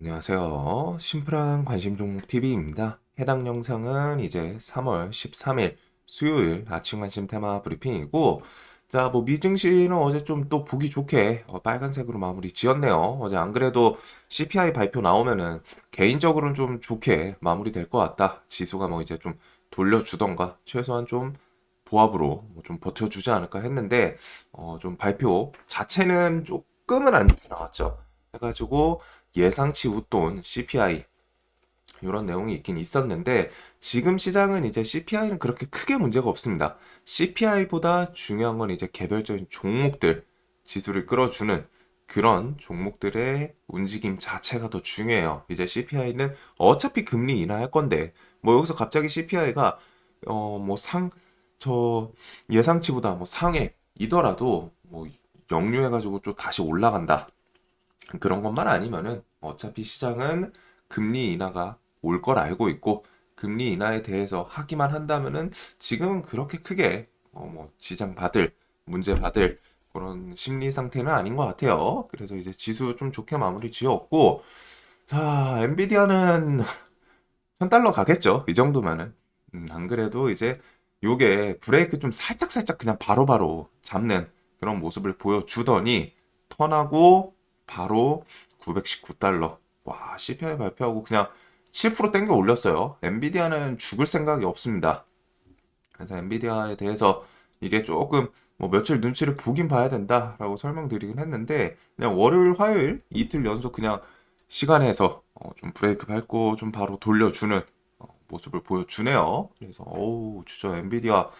안녕하세요. 심플한 관심 종목 TV입니다. 해당 영상은 이제 3월 13일 수요일 아침 관심 테마 브리핑이고, 자, 뭐 미증시는 어제 좀 또 보기 좋게 빨간색으로 마무리 지었네요. 어제 안 그래도 CPI 발표 나오면은 개인적으로는 좀 좋게 마무리될 것 같다. 지수가 뭐 이제 좀 돌려주던가 최소한 좀 보합으로 뭐좀 버텨주지 않을까 했는데, 좀 발표 자체는 조금은 안 좋게 나왔죠. 해가지고 예상치 웃돈 CPI 이런 내용이 있긴 있었는데, 지금 시장은 이제 CPI는 그렇게 크게 문제가 없습니다. CPI보다 중요한 건 이제 개별적인 종목들 지수를 끌어주는 그런 종목들의 움직임 자체가 더 중요해요. 이제 CPI는 어차피 금리 인하할 건데 뭐 여기서 갑자기 CPI가 저 예상치보다 뭐 상해이더라도 뭐 역류해가지고 좀 다시 올라간다, 그런 것만 아니면은 어차피 시장은 금리 인하가 올 걸 알고 있고, 금리 인하에 대해서 하기만 한다면은 지금은 그렇게 크게 뭐 지장 받을 문제 받을 그런 심리 상태는 아닌 것 같아요. 그래서 이제 지수 좀 좋게 마무리 지었고, 자, 엔비디아는 1000달러 가겠죠. 이 정도면은. 안 그래도 이제 요게 브레이크 좀 살짝살짝 그냥 바로바로 잡는 그런 모습을 보여주더니 턴하고 바로 919달러. 와, CPI 발표하고 그냥 7% 땡겨 올렸어요. 엔비디아는 죽을 생각이 없습니다. 그래서 엔비디아에 대해서 이게 조금 뭐 며칠 눈치를 보긴 봐야 된다라고 설명드리긴 했는데, 그냥 월요일, 화요일 이틀 연속 그냥 시간에서 좀 브레이크 밟고 좀 바로 돌려주는 모습을 보여주네요. 그래서 어우, 진짜 엔비디아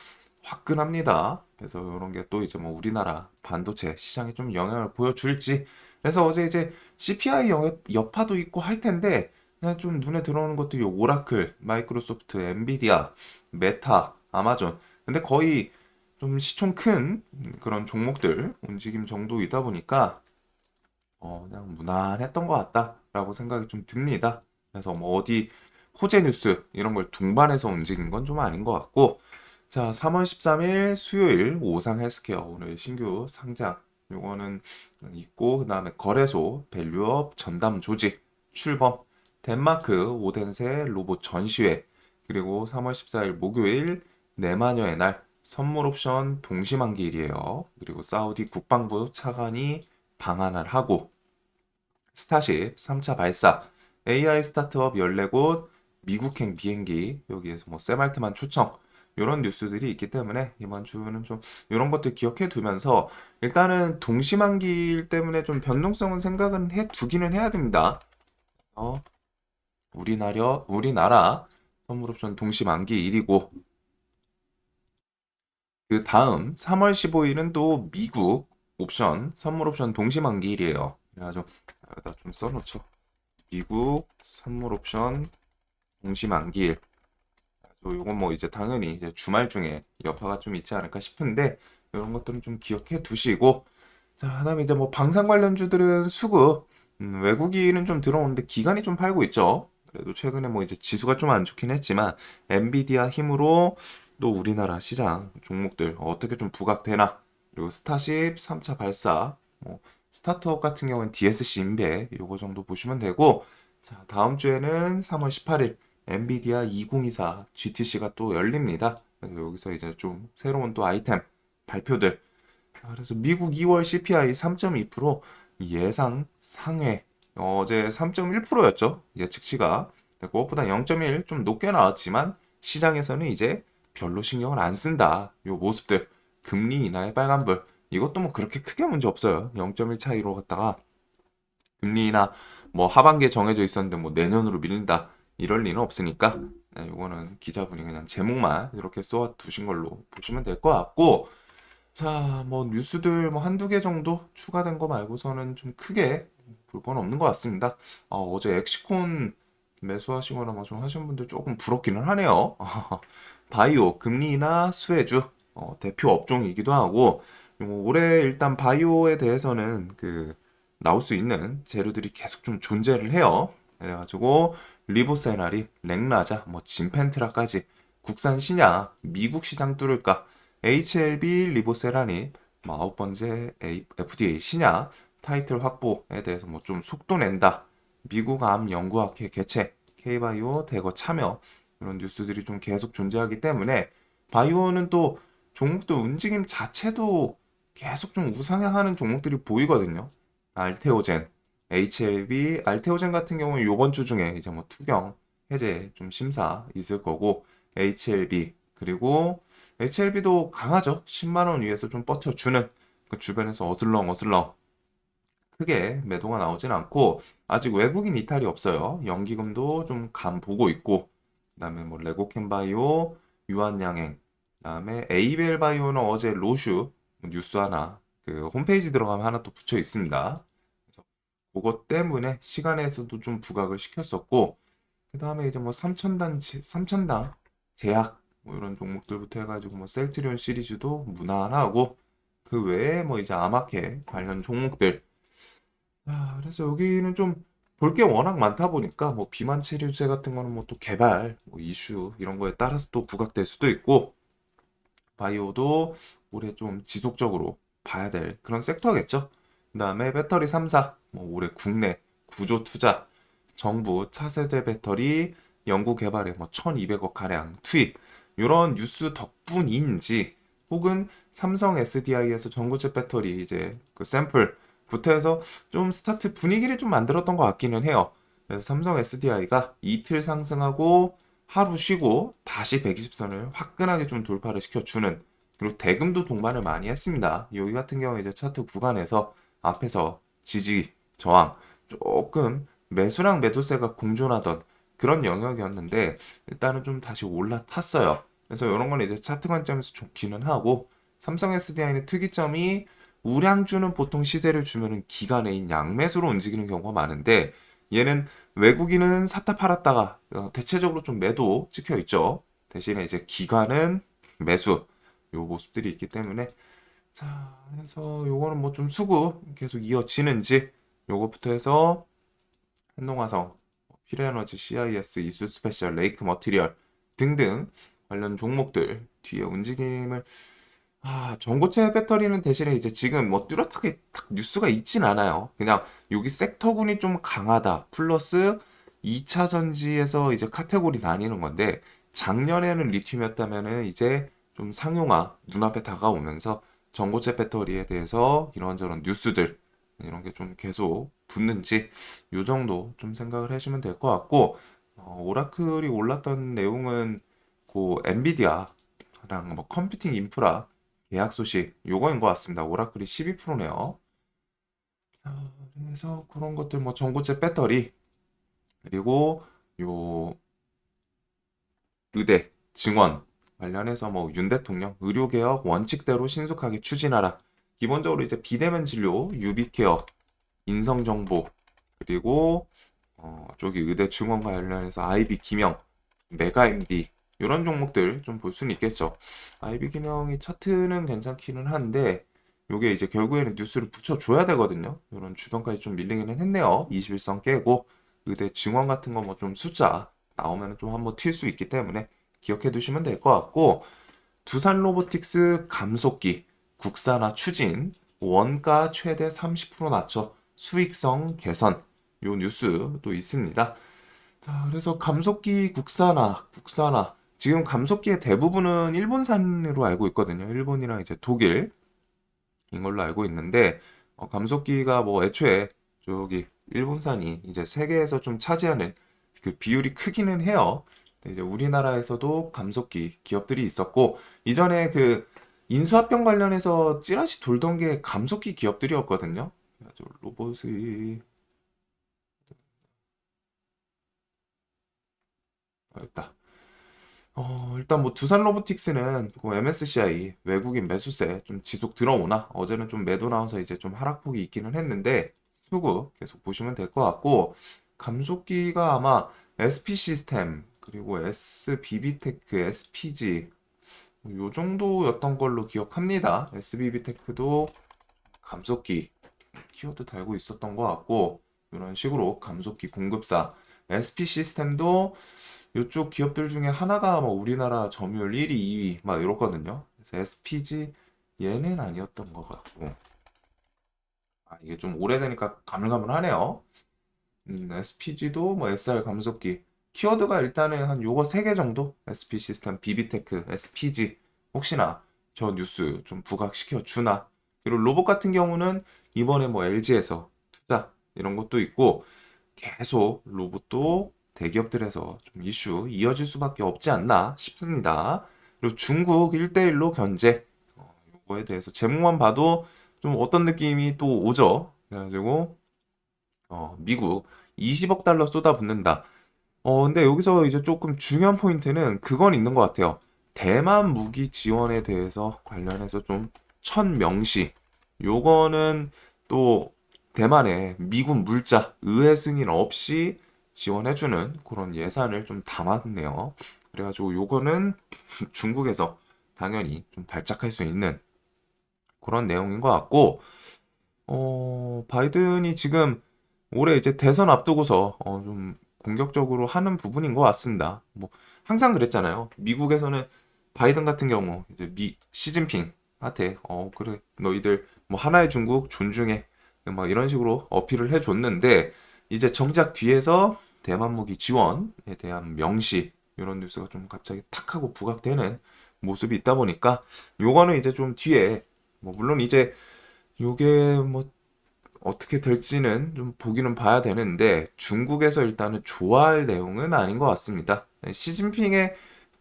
화끈합니다. 그래서 이런 게 또 이제 뭐 우리나라 반도체 시장에 좀 영향을 보여줄지. 그래서 어제 이제 CPI 여파도 있고 할 텐데, 그냥 좀 눈에 들어오는 것들이 오라클, 마이크로소프트, 엔비디아, 메타, 아마존. 근데 거의 좀 시총 큰 그런 종목들 움직임 정도이다 보니까 그냥 무난했던 것 같다라고 생각이 좀 듭니다. 그래서 뭐 어디 호재 뉴스 이런 걸 동반해서 움직인 건 좀 아닌 것 같고, 자, 3월 13일 수요일 오상 헬스케어 오늘 신규 상장 요거는 있고, 그다음에 거래소 밸류업 전담 조직 출범, 덴마크 오덴세 로봇 전시회, 그리고 3월 14일 목요일 내마녀의 날 선물 옵션 동시만기일이에요. 그리고 사우디 국방부 차관이 방한을 하고, 스타쉽 3차 발사, AI 스타트업 14곳, 미국행 비행기, 여기에서 뭐 세말트만 초청, 이런 뉴스들이 있기 때문에 이번 주는 좀 이런 것들 기억해 두면서, 일단은 동시만기일 때문에 좀 변동성은 생각은 해 두기는 해야 됩니다. 어, 우리나라 선물옵션 동시만기일이고, 그 다음 3월 15일은 또 미국 옵션 선물옵션 동시만기일이에요. 그래가지고 여기다 좀 써놓죠. 미국 선물 옵션 동시 만기일. 요건 뭐 이제 당연히 이제 주말 중에 여파가 좀 있지 않을까 싶은데, 이런 것들은 좀 기억해 두시고, 자, 그다음에 이제 뭐 방산 관련주들은 수급, 외국인은 좀 들어오는데 기관이 좀 팔고 있죠. 그래도 최근에 뭐 이제 지수가 좀 안 좋긴 했지만 엔비디아 힘으로 또 우리나라 시장 종목들 어떻게 좀 부각되나. 그리고 스타쉽 3차 발사, 뭐 스타트업 같은 경우는 DSC 인베 요거 정도 보시면 되고, 자, 다음 주에는 3월 18일 엔비디아 2024 GTC가 또 열립니다. 그래서 여기서 이제 좀 새로운 또 아이템 발표들. 그래서 미국 2월 CPI 3.2% 예상 상회. 어제 3.1%였죠. 예측치가. 그것보다 0.1 좀 높게 나왔지만 시장에서는 이제 별로 신경을 안 쓴다. 요 모습들. 금리 인하의 빨간불. 이것도 뭐 그렇게 크게 문제 없어요. 0.1 차이로 갔다가 금리 인하 뭐 하반기에 정해져 있었는데 뭐 내년으로 밀린다, 이럴 리는 없으니까, 네, 이거는 기자분이 그냥 제목만 이렇게 써 두신 걸로 보시면 될 것 같고, 자, 뭐 뉴스들 뭐 한두 개 정도 추가된 거 말고서는 좀 크게 볼 건 없는 것 같습니다. 어제 엑시콘 매수하시거나 뭐 좀 하신 분들 조금 부럽기는 하네요. 바이오, 금리나 수혜주 대표 업종이기도 하고, 올해 일단 바이오에 대해서는 그 나올 수 있는 재료들이 계속 좀 존재를 해요. 그래가지고 리보세나리, 렉나자, 뭐 진펜트라까지 국산 신약, 미국 시장 뚫을까? HLB 리보세라니 뭐 아홉 번째 FDA 신약 타이틀 확보에 대해서 뭐 좀 속도 낸다. 미국 암 연구학회 개최, K바이오 대거 참여 이런 뉴스들이 좀 계속 존재하기 때문에 바이오는 또 종목도 움직임 자체도 계속 좀 우상향하는 종목들이 보이거든요. 알테오젠, HLB, 알테오젠 같은 경우는 이번 주 중에 이제 뭐 투경 해제 좀 심사 있을 거고 HLB 그리고 HLB도 강하죠. 10만 원 위에서 좀 버텨주는 그 주변에서 어슬렁어슬렁 크게 매도가 나오진 않고 아직 외국인 이탈이 없어요. 연기금도 좀 간 보고 있고 그다음에 뭐 레고캔바이오, 유한양행, 그다음에 에이벨 바이오는 어제 로슈 뉴스 하나 그 홈페이지 들어가면 하나 또 붙여 있습니다. 그래서 그것 때문에 시간에서도 좀 부각을 시켰었고 그다음에 이제 뭐 3천당 제약 뭐 이런 종목들부터 해가지고 뭐 셀트리온 시리즈도 무난하고 그 외에 뭐 이제 아마케 관련 종목들 그래서 여기는 좀 볼 게 워낙 많다 보니까 뭐 비만 체류제 같은 거는 뭐 또 개발 뭐 이슈 이런 거에 따라서 또 부각될 수도 있고 바이오도 올해 좀 지속적으로 봐야 될 그런 섹터겠죠. 그다음에 배터리 3사 뭐 올해 국내 구조 투자 정부 차세대 배터리 연구 개발에 뭐 1,200억 가량 투입 이런 뉴스 덕분인지 혹은 삼성 SDI에서 전고체 배터리 이제 그 샘플부터 해서 좀 스타트 분위기를 좀 만들었던 것 같기는 해요. 그래서 삼성 SDI가 이틀 상승하고 하루 쉬고 다시 120선을 화끈하게 좀 돌파를 시켜주는 그리고 대금도 동반을 많이 했습니다. 여기 같은 경우 이제 차트 구간에서 앞에서 지지 저항 조금 매수랑 매도세가 공존하던 그런 영역이었는데 일단은 좀 다시 올라탔어요. 그래서 이런 건 이제 차트 관점에서 좋기는 하고 삼성 SDI는 특이점이 우량주는 보통 시세를 주면은 기간에인 양매수로 움직이는 경우가 많은데 얘는 외국인은 샀다 팔았다가 대체적으로 좀 매도 찍혀 있죠. 대신에 이제 기관은 매수 요 모습들이 있기 때문에 자 그래서 요거는 뭐 좀 수급 계속 이어지는지 요거부터 해서 한동화성, 피레에너지, CIS, 이수 스페셜, 레이크 머티리얼 등등 관련 종목들 뒤에 움직임을 전고체 배터리는 대신에 이제 지금 뭐 뚜렷하게 딱 뉴스가 있진 않아요. 그냥 여기 섹터군이 좀 강하다. 플러스 2차 전지에서 이제 카테고리 나뉘는 건데 작년에는 리튬이었다면은 이제 좀 상용화 눈앞에 다가오면서 전고체 배터리에 대해서 이런저런 뉴스들 이런 게 좀 계속 붙는지 요 정도 좀 생각을 하시면 될 것 같고 오라클이 올랐던 내용은 그 엔비디아랑 뭐 컴퓨팅 인프라 계약 소식 요거인 것 같습니다. 오라클이 12%네요. 그래서 그런 것들 뭐 전고체 배터리 그리고 요 의대 증원 관련해서 뭐 윤 대통령 의료개혁 원칙대로 신속하게 추진하라. 기본적으로 이제 비대면 진료, 유비케어, 인성정보 그리고 저기 의대 증원 관련해서 IB 기명, 메가 MD 이런 종목들 좀 볼 수는 있겠죠. IB 기명이 차트는 괜찮기는 한데 요게 이제 결국에는 뉴스를 붙여줘야 되거든요. 이런 주변까지 좀 밀리기는 했네요. 21선 깨고 의대 증원 같은 거 뭐 좀 숫자 나오면 좀 한번 튈 수 있기 때문에 기억해 두시면 될 것 같고 두산 로보틱스 감속기 국산화 추진 원가 최대 30% 낮춰 수익성 개선 요 뉴스도 있습니다. 자, 그래서 감속기 국산화. 지금 감속기의 대부분은 일본산으로 알고 있거든요. 일본이랑 이제 독일인 걸로 알고 있는데, 감속기가 뭐 애초에 저기 일본산이 이제 세계에서 좀 차지하는 그 비율이 크기는 해요. 근데 이제 우리나라에서도 감속기 기업들이 있었고, 이전에 그 인수합병 관련해서 찌라시 돌던 게 감속기 기업들이었거든요. 아주 로봇이, 있다. 일단 뭐 두산 로보틱스는 그 MSCI 외국인 매수세 좀 지속 들어오나 어제는 좀 매도 나와서 이제 좀 하락폭이 있기는 했는데 수급 계속 보시면 될 것 같고 감속기가 아마 SP 시스템 그리고 SBB테크, SPG 요 정도였던 걸로 기억합니다. SBB테크도 감속기 키워드 달고 있었던 것 같고 이런 식으로 감속기 공급사 SP 시스템도 이쪽 기업들 중에 하나가 뭐 우리나라 점유율 1위, 2위 막 이렇거든요. 그래서 SPG 얘는 아니었던 것 같고 이게 좀 오래되니까 가물가물하네요. SPG도 뭐 SR 감속기 키워드가 일단은 한 요거 3개 정도 SP 시스템, 비비테크, SPG 혹시나 저 뉴스 좀 부각시켜 주나. 그리고 로봇 같은 경우는 이번에 뭐 LG에서 투자 이런 것도 있고 계속 로봇도 대기업들에서 좀 이슈 이어질 수밖에 없지 않나 싶습니다. 그리고 중국 1대1로 견제 요거에 대해서 제목만 봐도 좀 어떤 느낌이 또 오죠. 그래가지고 미국 20억 달러 쏟아붓는다. 근데 여기서 이제 조금 중요한 포인트는 그건 있는 것 같아요. 대만 무기 지원에 대해서 관련해서 좀 천명시. 요거는 또 대만에 미군 물자, 의회 승인 없이 지원해주는 그런 예산을 좀 담았네요. 그래가지고 요거는 중국에서 당연히 좀 발작할 수 있는 그런 내용인 것 같고, 바이든이 지금 올해 이제 대선 앞두고서 좀 공격적으로 하는 부분인 것 같습니다. 뭐 항상 그랬잖아요. 미국에서는 바이든 같은 경우 이제 시진핑한테 그래 너희들 뭐 하나의 중국 존중해 막 이런 식으로 어필을 해줬는데 이제 정작 뒤에서 대만 무기 지원에 대한 명시 이런 뉴스가 좀 갑자기 탁 하고 부각되는 모습이 있다 보니까 요거는 이제 좀 뒤에 뭐 물론 이제 요게 뭐 어떻게 될지는 좀 보기는 봐야 되는데 중국에서 일단은 좋아할 내용은 아닌 것 같습니다. 시진핑의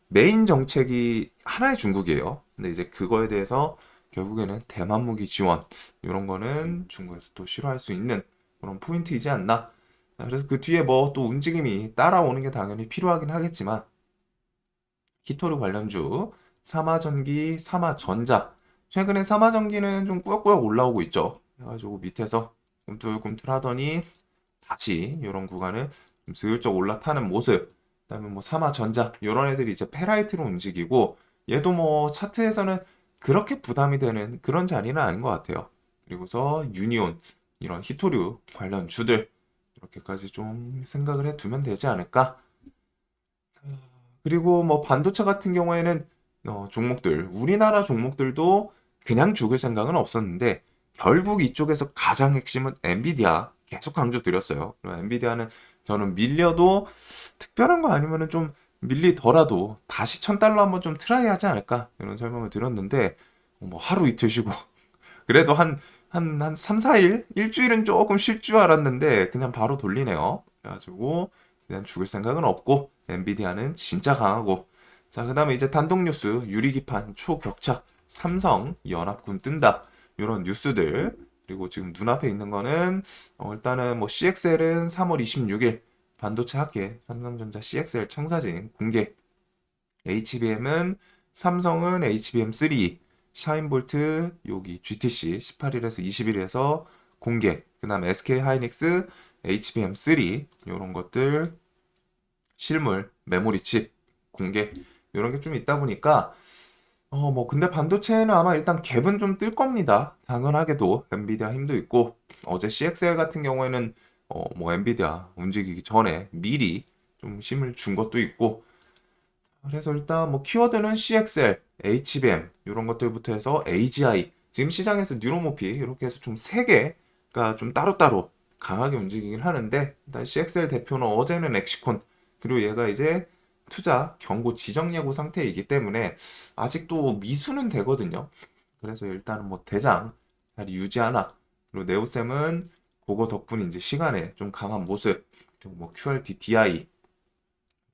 메인 정책이 하나의 중국이에요. 근데 이제 그거에 대해서 결국에는 대만 무기 지원 이런 거는 중국에서 또 싫어할 수 있는 그런 포인트이지 않나. 그래서 그 뒤에 뭐 또 움직임이 따라오는 게 당연히 필요하긴 하겠지만 히토류 관련주 삼화전기, 삼화전자 최근에 삼화전기는 좀 꾸역꾸역 올라오고 있죠. 그래가지고 밑에서 꿈틀꿈틀 하더니 다시 이런 구간을 좀 슬쩍 올라타는 모습. 그다음에 뭐 삼화전자 이런 애들이 이제 페라이트로 움직이고 얘도 뭐 차트에서는 그렇게 부담이 되는 그런 자리는 아닌 것 같아요. 그리고서 유니온 이런 히토류 관련 주들 이렇게까지 좀 생각을 해두면 되지 않을까. 그리고 뭐 반도체 같은 경우에는 종목들 우리나라 종목들도 그냥 죽을 생각은 없었는데 결국 이쪽에서 가장 핵심은 엔비디아 계속 강조드렸어요. 엔비디아는 저는 밀려도 특별한 거 아니면은 좀 밀리더라도 다시 1000달러 한번 좀 트라이 하지 않을까 이런 설명을 드렸는데 뭐 하루 이틀 쉬고 그래도 한 3, 4일? 일주일은 조금 쉴 줄 알았는데 그냥 바로 돌리네요. 그래가지고 그냥 죽을 생각은 없고 엔비디아는 진짜 강하고 자 그다음에 이제 단독 뉴스 유리기판 초격차 삼성 연합군 뜬다 이런 뉴스들 그리고 지금 눈앞에 있는 거는 일단은 뭐 CXL은 3월 26일 반도체 학계 삼성전자 CXL 청사진 공개 HBM은 삼성은 HBM3 샤인볼트 여기 GTC 18일에서 20일에서 공개 그다음 SK 하이닉스 HBM3 이런 것들 실물 메모리 칩 공개 이런 게 좀 있다 보니까 뭐 근데 반도체는 아마 일단 갭은 좀 뜰 겁니다. 당연하게도 엔비디아 힘도 있고 어제 CXL 같은 경우에는 뭐 엔비디아 움직이기 전에 미리 좀 힘을 준 것도 있고 그래서 일단 뭐 키워드는 CXL, HBM 이런 것들부터 해서 AGI 지금 시장에서 뉴로모피 이렇게 해서 좀 세 개가 좀 따로따로 강하게 움직이긴 하는데 일단 CXL 대표는 어제는 엑시콘 그리고 얘가 이제 투자 경고 지정 예고 상태이기 때문에 아직도 미수는 되거든요. 그래서 일단은 뭐 대장 자리 유지하나 그리고 네오셈은 그거 덕분에 이제 시간에 좀 강한 모습 그리고 뭐 QRT, DI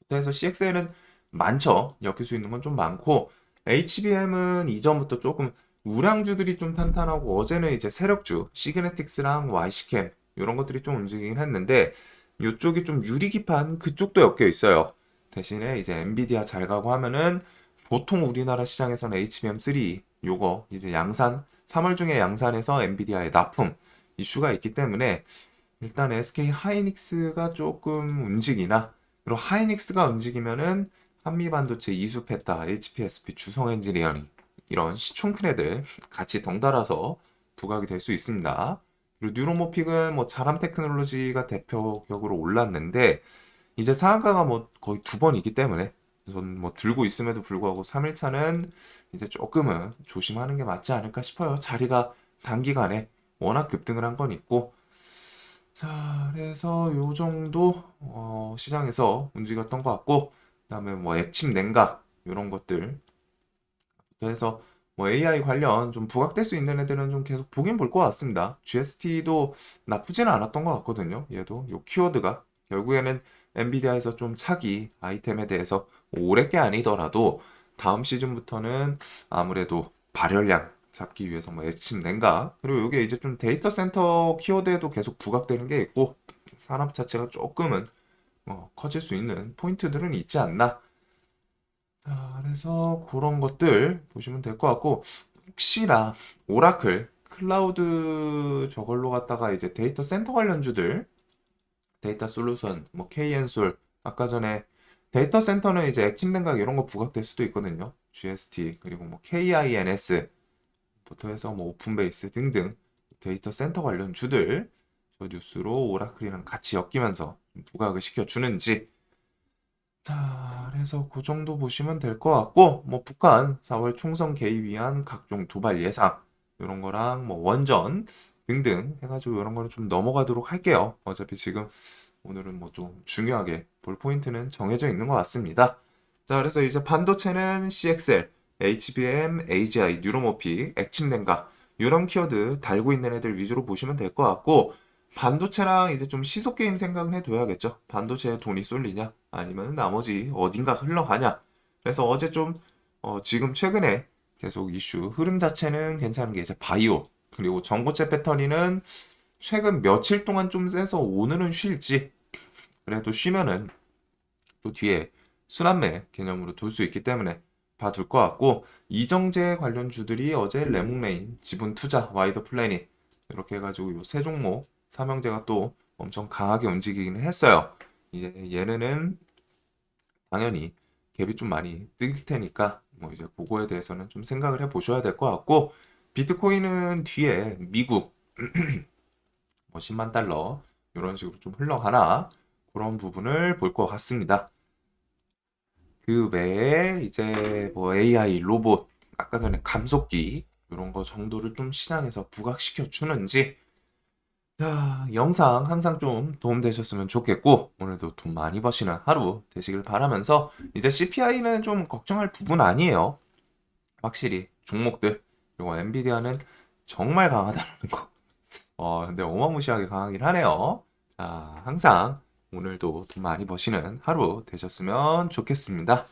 그래서 CXL은 많죠. 엮일 수 있는 건 좀 많고 HBM은 이전부터 조금 우량주들이 좀 탄탄하고 어제는 이제 세력주 시그네틱스랑 YC캠 이런 것들이 좀 움직이긴 했는데 이쪽이 좀 유리기판 그쪽도 엮여 있어요. 대신에 이제 엔비디아 잘 가고 하면은 보통 우리나라 시장에서는 HBM3 요거 이제 양산 3월 중에 양산에서 엔비디아의 납품 이슈가 있기 때문에 일단 SK 하이닉스가 조금 움직이나 그리고 하이닉스가 움직이면은 한미반도체 이수페타, HPSP, 주성 엔지니어링 이런 시총 큰 애들 같이 덩달아서 부각이 될 수 있습니다. 그리고 뉴로모픽은 뭐 자람 테크놀로지가 대표격으로 올랐는데 이제 상한가가 뭐 거의 2번이기 때문에 저는 뭐 들고 있음에도 불구하고 3일차는 이제 조금은 조심하는 게 맞지 않을까 싶어요. 자리가 단기간에 워낙 급등을 한 건 있고 자, 그래서 요 정도 시장에서 움직였던 것 같고, 그다음에 뭐 액침 냉각 이런 것들. 그래서 뭐 AI 관련 좀 부각될 수 있는 애들은 좀 계속 보긴 볼 것 같습니다. GST도 나쁘지는 않았던 것 같거든요. 얘도 요 키워드가 결국에는 엔비디아에서 좀 차기 아이템에 대해서 올해 게 아니더라도 다음 시즌부터는 아무래도 발열량 잡기 위해서 뭐 액침 냉각 그리고 이게 이제 좀 데이터 센터 키워드에도 계속 부각되는 게 있고 산업 자체가 조금은 커질 수 있는 포인트들은 있지 않나. 자, 그래서 그런 것들 보시면 될 것 같고, 혹시나 오라클, 클라우드 저걸로 갖다가 이제 데이터 센터 관련주들, 데이터 솔루션, 뭐 KN솔, 아까 전에 데이터 센터는 이제 액침 냉각 이런 거 부각될 수도 있거든요. GST, 그리고 뭐 KINS부터 해서 뭐 오픈베이스 등등 데이터 센터 관련 주들, 저 뉴스로 오라클이랑 같이 엮이면서 부각을 시켜주는지, 자, 그래서 그 정도 보시면 될 것 같고, 뭐 북한 4월 총선 개입 위한 각종 도발 예상 이런 거랑 뭐 원전 등등 해가지고 이런 거는 좀 넘어가도록 할게요. 어차피 지금 오늘은 뭐 좀 중요하게 볼 포인트는 정해져 있는 것 같습니다. 자, 그래서 이제 반도체는 CXL, HBM, AGI, 뉴로모픽, 액침냉각 이런 키워드 달고 있는 애들 위주로 보시면 될 것 같고 반도체랑 이제 좀 시속 게임 생각을 해둬야겠죠. 반도체에 돈이 쏠리냐 아니면 나머지 어딘가 흘러가냐. 그래서 어제 좀 지금 최근에 계속 이슈 흐름 자체는 괜찮은 게 이제 바이오 그리고 전고체 배터리는 최근 며칠 동안 좀 세서 오늘은 쉴지 그래도 쉬면은 또 뒤에 순환매 개념으로 둘 수 있기 때문에 봐둘 것 같고 이정재 관련주들이 어제 레몽레인, 지분투자, 와이더 플래닛 이렇게 해가지고 요 세 종목 삼형제가 또 엄청 강하게 움직이기는 했어요. 이제 얘네는 당연히 갭이 좀 많이 뜰 테니까 뭐 이제 그거에 대해서는 좀 생각을 해 보셔야 될 것 같고 비트코인은 뒤에 미국 뭐 10만 달러 이런 식으로 좀 흘러가나 그런 부분을 볼 것 같습니다. 그 외에 이제 뭐 AI, 로봇, 아까 전에 감속기 이런 거 정도를 좀 시장에서 부각시켜 주는지 자, 영상 항상 좀 도움되셨으면 좋겠고 오늘도 돈 많이 버시는 하루 되시길 바라면서 이제 CPI는 좀 걱정할 부분 아니에요. 확실히 종목들 그리고 엔비디아는 정말 강하다는 거. 근데 어마무시하게 강하긴 하네요. 자, 항상 오늘도 돈 많이 버시는 하루 되셨으면 좋겠습니다.